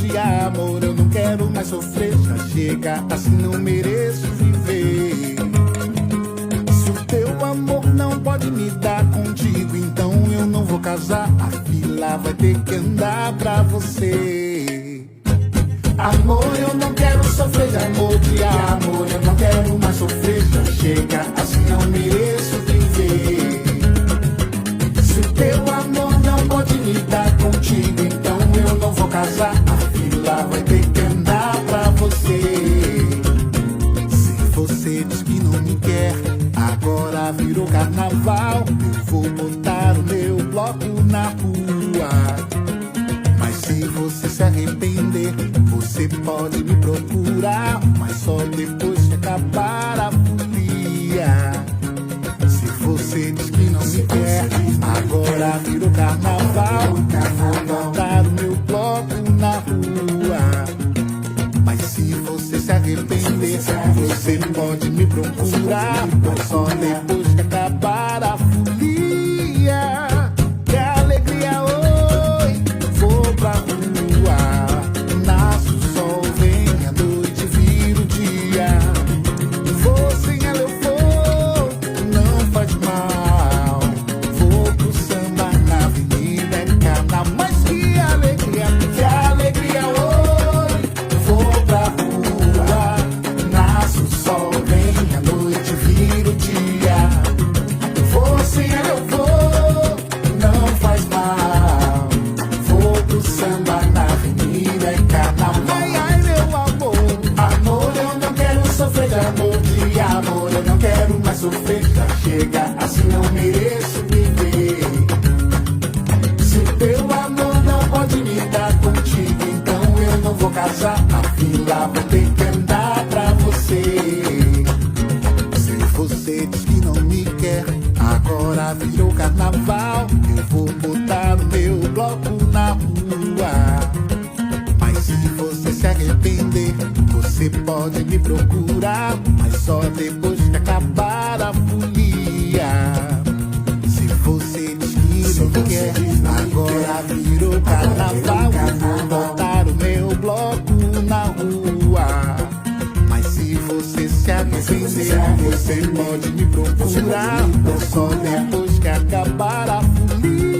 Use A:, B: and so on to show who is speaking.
A: de amor, eu não quero mais sofrer. Já chega, assim não mereço viver. Se o teu amor não pode me dar contigo, então eu não vou casar. A fila vai ter que andar pra você. Amor, eu não quero sofrer de amor, de amor, eu não quero mais sofrer. Já chega, assim não mereço viver. Se o teu amor não pode me dar contigo, então eu não vou casar. A fila vai ter que andar pra você. Se você diz que não me quer, agora virou carnaval. Eu vou botar o meu bloco na rua. Mas se você se arrepender, você pode me procurar, mas só depois que acabar a folia. Se você diz que não me quer, agora virou carnaval. Eu vou botar o meu bloco na rua. Mas se você se arrepender, você pode me procurar, mas só depois que acabar a folia. Que alegria, oi, vou pra rua. Nasce o sol, vem a noite, vira o dia. Vou sem ela eu vou, não faz mal. Vou pro samba na avenida, é canal. Mas que alegria, oi, vou pra rua. Nasce o sol, vem a noite, vira o dia. Vou sem ela eu vou, não faz mal. Vou pro samba na avenida, é canal. Ai, ai, meu amor, amor, eu não quero sofrer de amor, de amor, eu não quero mais sofrer. Já chega, assim não mereço viver. Se teu amor não pode me dar contigo, então eu não vou casar. A fila vai ter que andar pra você. Se você diz que não me quer, agora virou carnaval. Eu vou botar o meu bloco na rua. Mas se você se arrepender, você pode me procurar, mas só depois que acabar a folia. Se você diz que não quer, agora virou carnaval. Eu vou botar o meu bloco na rua. Mas se você se arrepender, você pode me procurar, mas só depois que acabar a folia.